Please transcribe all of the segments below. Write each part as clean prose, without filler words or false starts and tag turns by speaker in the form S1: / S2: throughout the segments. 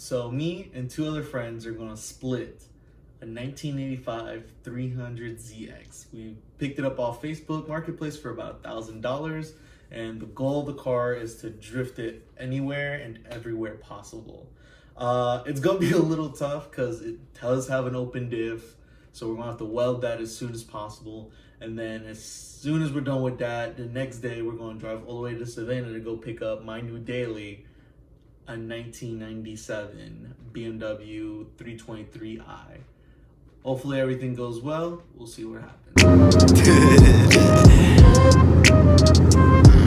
S1: So me and two other friends are gonna split a 1985 300ZX. We picked it up off Facebook Marketplace for about $1,000, and the goal of the car is to drift it anywhere and everywhere possible. It's gonna be a little tough because it does have an open diff, so we're gonna have to weld that as soon as possible. And then as soon as we're done with that, the next day we're gonna drive all the way to Savannah to go pick up my new daily, a 1997 BMW 323i. Hopefully everything goes well. We'll see what happens.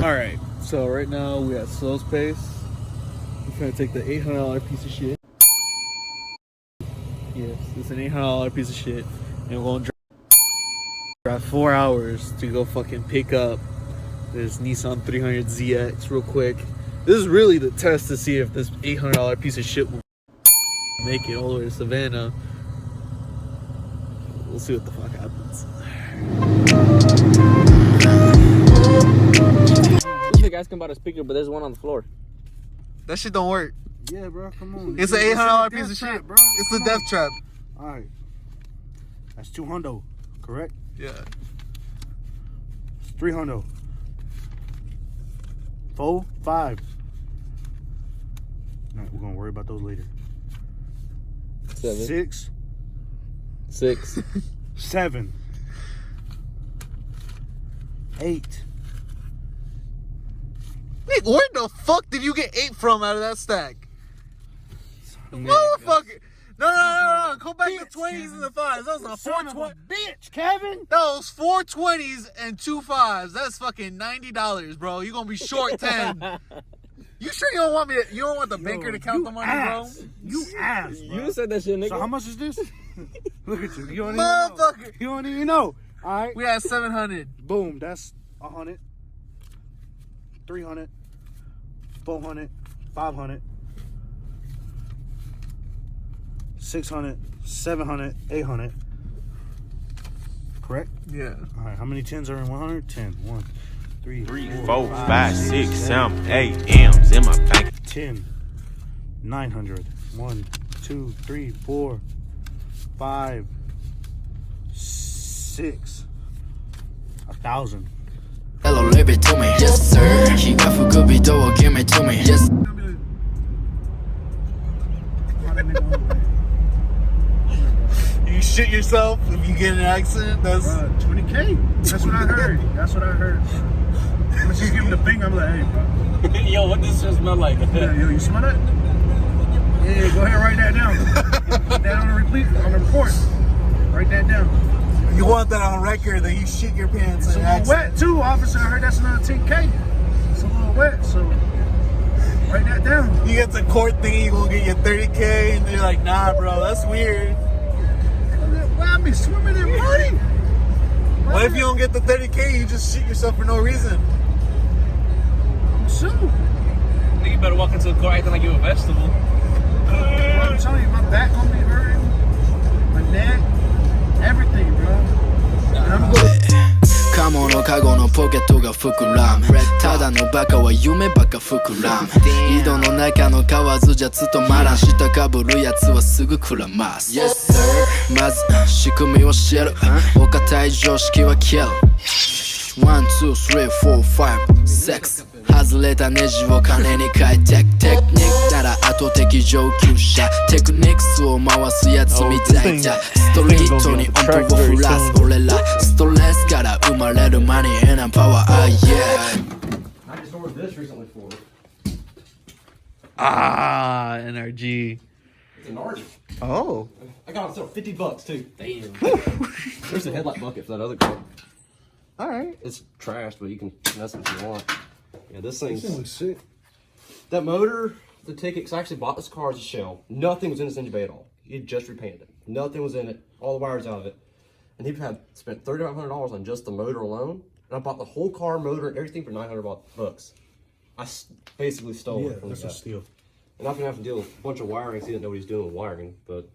S1: All right, so right now we at slow pace. We're gonna take the $800 piece of shit. Yes, it's an $800 piece of shit, and we're gonna drive 4 hours to go fucking pick up this Nissan 300ZX real quick. This is really the test to see if this $800 piece of shit will make it all the way to Savannah. We'll see what the fuck happens.
S2: The guys can buy a speaker, but there's one on the floor.
S1: That shit don't work.
S3: Yeah, bro, come on.
S1: It's an $800 piece of shit, bro. It's the death trap.
S3: All right. That's $200, correct?
S1: Yeah.
S3: It's $300. 4, 5. All right, we're gonna worry about those later.
S2: 7,
S3: 6,
S2: 6,
S3: 7, 8.
S1: Nick, where the fuck did you get 8 from out of that stack? Motherfucker. No. Go back to 20s and the 5s. That was a 420.
S3: Bitch, Kevin.
S1: Those 420s and 2 5s. That's fucking $90, bro. You're gonna be short 10. You sure you don't want me to? You don't want the banker to count the money, bro?
S3: You ass, bro.
S2: You said that shit, nigga.
S3: So how much is this? Look at you. You don't even
S1: Motherfucker.
S3: know. You don't even know. All right.
S1: We had 700.
S3: Boom. That's 100, 300, 400, 500, 600, 700, 800. Correct?
S1: Yeah.
S3: All right. How many 10s are in 100? 10. 1, 3,
S4: 4, 5, 6, 7, 8 M's in my bank.
S3: 10. 900. 1, 2, 3, 4, 5, 6. 1,000.
S5: Hello, leave it to me. Yes, sir. He got for good be door, give it to me. Yes.
S1: You shit yourself if you get in an accident. That's
S3: 20K. That's what I heard. That's what I heard. Let's just give him the finger. I'm like, hey, bro.
S2: Yo, what does this smell like?
S3: Yeah, yo, you smell that? Yeah, go ahead and write that down. Put that on the report. Write that down.
S1: You want that on record that you shit your pants.
S3: It's a little wet too, officer. I heard that's another 10K. It's a little wet, so write that down.
S1: You get to court thinking you gonna get your 30K, and they're like, nah, bro, that's weird.
S3: Well, I be swimming in money.
S1: What if you don't get the 30K? You just shit yourself for no reason.
S3: I'm sued.
S2: Nigga, you better walk into the car acting like you a vegetable.
S3: I'm telling you, my back gonna be hurting, my neck, everything, bro. And I'm going.
S5: カモのカゴのポケットが膨らむただのバカは夢ばっか膨らむ井戸の中の蛙じゃ務まらん下かぶるやつはすぐくらます Yes sir まず仕組みを知るお堅い常識は消える 1, 2, 3, 4, 5, 6外れたネジを金に変えてテクニックなら後的上級者テクニックスを回すやつみたいじゃストリートに音符を降らす俺らストレスから生まれるマニーなパワー yeah
S2: I just ordered this recently for
S1: NRG.
S2: It's an RG.
S1: Oh.
S2: I got it on sale $50 too. Damn. There's a headlight bucket for that other car.
S1: All right.
S2: It's trashed, but you can mess it if you want. Yeah, this thing's
S3: looks sick.
S2: that motor. The ticket, cause I actually bought this car as a shell. Nothing was in this engine bay at all. He just repainted it. Nothing was in it. All the wires out of it. And he had spent $3,500 on just the motor alone. And I bought the whole car, motor, and everything for $900. I basically stole it from
S3: That's
S2: the
S3: a
S2: guy.
S3: steal.
S2: And I'm gonna have to deal with a bunch of wiring. He didn't know what he's doing with wiring, but.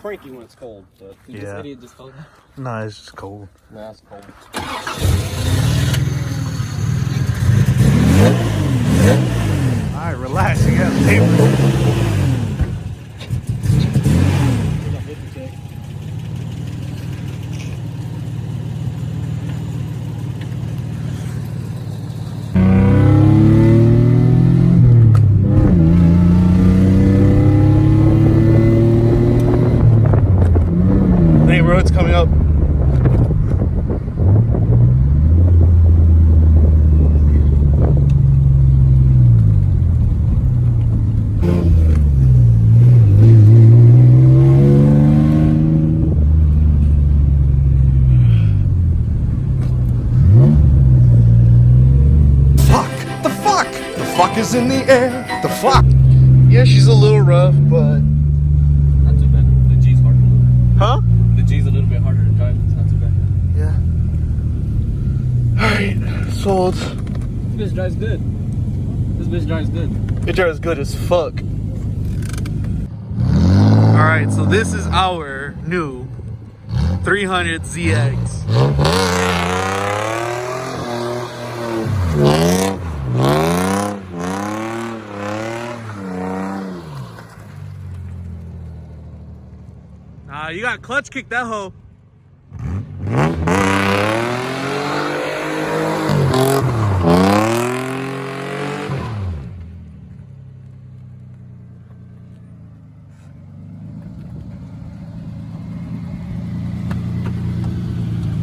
S2: cranky when it's cold. But
S6: Did this idiot just told you? No, it's just cold.
S2: nah, it's cold.
S6: Alright, relax. You got paper. Roads coming up. The fuck is in the air. The fuck. Yeah, she's a little rough, but
S2: Not too bad. The G's hard to move.
S6: huh?
S2: The G's a little bit harder to drive. It's not too bad.
S6: Yeah. Alright, sold.
S2: This bitch drives good. This bitch drives good.
S6: It drives good as fuck. Alright, so this is our new 300 ZX. You got clutch kick that hoe.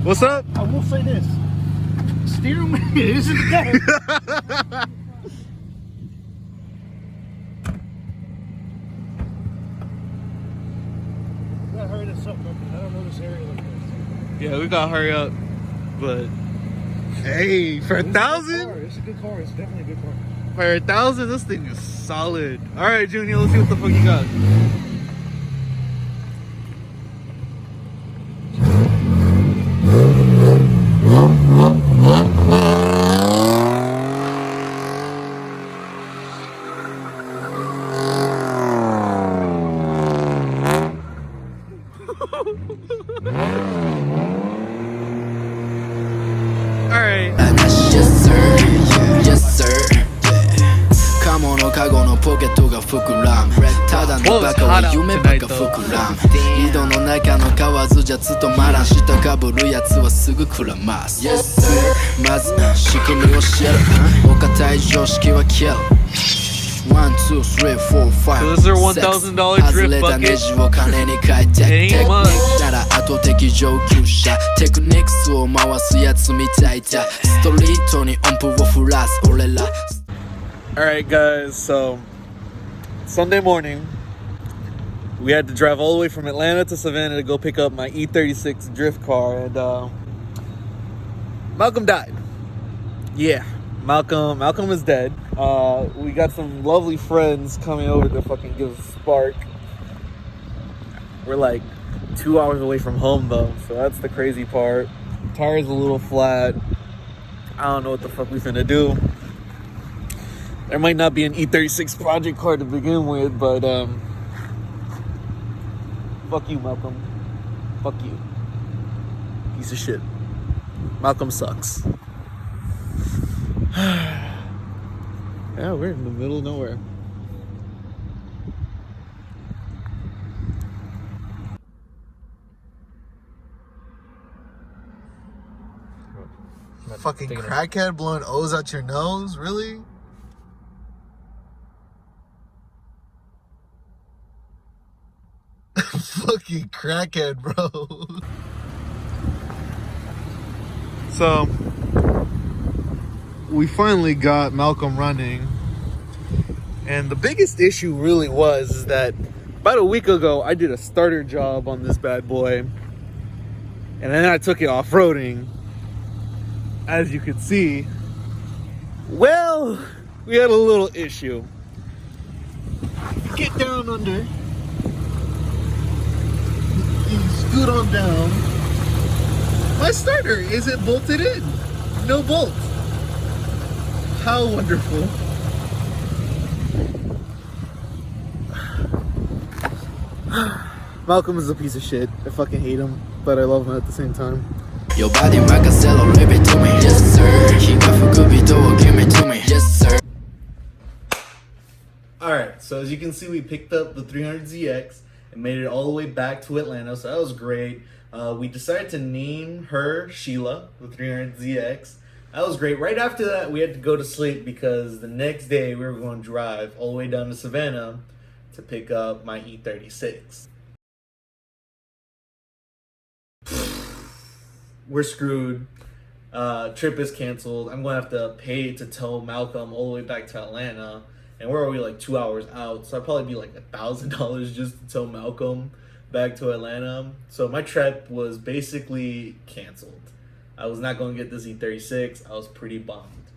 S6: What's up?
S3: I will say this. Steering wheel isn't there. We gotta hurry this up, man, 'cause I don't know this area like this.
S6: Yeah, we gotta hurry up. But hey, for
S3: It's a good
S6: 1,000?
S3: car. It's a good car. It's definitely a good car.
S6: For 1,000, this thing is solid. Alright, Junior, let's see what the fuck you got. Alright.
S5: Yes sir, yes sir カモのカゴのポケットが膨らむただのバカは夢ばっか膨らむ井戸の中の蛙じゃ務まらん下かぶるやつはすぐくらます Yes sir まず仕組みを知るお堅い常識は消える1, 2, 3, 4, 5
S6: So this is our $1,000 drift bucket. Ain't much.
S5: なら後的上級者テクニックスを回すやつみたいだストリートに音符を振らす俺ら
S6: Alright guys, so Sunday morning we had to drive all the way from Atlanta to Savannah to go pick up my E36 drift car, and Malcolm died. Yeah, Malcolm is dead. We got some lovely friends coming over to fucking give us a spark. We're like 2 hours away from home though, so that's the crazy part. Tire's a little flat. I don't know what the fuck we finna do. There might not be an E36 project car to begin with, but fuck you, Malcolm. Fuck you. Piece of shit. Malcolm sucks. Yeah, we're in the middle of nowhere.
S1: Fucking crackhead blowing O's out your nose? Really? Fucking crackhead, bro.
S6: So, we finally got Malcolm running. And the biggest issue really was is that about a week ago, I did a starter job on this bad boy. And then I took it off-roading. As you can see, well, we had a little issue.
S1: Get down under. You scoot on down. My starter isn't bolted in. No bolt. How wonderful.
S6: Malcolm is a piece of shit. I fucking hate him, but I love him at the same time.
S5: Your body make a cell, leave it to me. Yes, sir. He got for good beat, give me to me. Yes, sir.
S1: Alright, so as you can see, we picked up the 300ZX and made it all the way back to Atlanta, so that was great. We decided to name her Sheila, the 300ZX. That was great. Right after that, we had to go to sleep because the next day we were going to drive all the way down to Savannah to pick up my E36. We're screwed. Trip is canceled. I'm going to have to pay to tow Malcolm all the way back to Atlanta. And we're already like 2 hours out, so I'd probably be like $1,000 just to tow Malcolm back to Atlanta. So my trip was basically canceled. I was not going to get this E36. I was pretty bummed.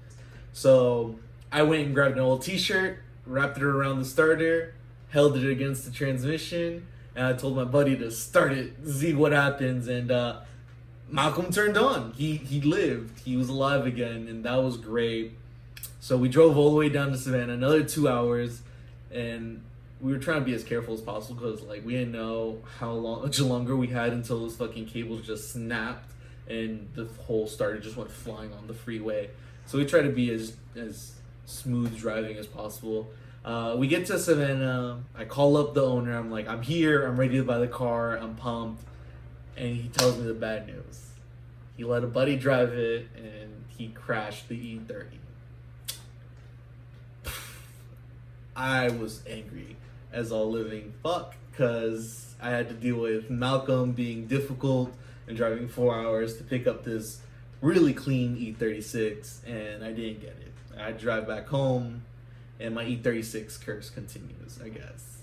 S1: So I went and grabbed an old t-shirt, wrapped it around the starter, held it against the transmission, and I told my buddy to start it, see what happens. And Malcolm turned on. He lived. He was alive again, and that was great. So we drove all the way down to Savannah, another 2 hours, and we were trying to be as careful as possible because like we didn't know how much longer we had until those fucking cables just snapped and the whole starter just went flying on the freeway. So we tried to be as smooth driving as possible. We get to Savannah. I call up the owner. I'm like, I'm here. I'm ready to buy the car. I'm pumped. And he tells me the bad news. He let a buddy drive it and he crashed the E30. I was angry as all living fuck because I had to deal with Malcolm being difficult and driving 4 hours to pick up this really clean E36, and I didn't get it. I drive back home and my E36 curse continues, I guess.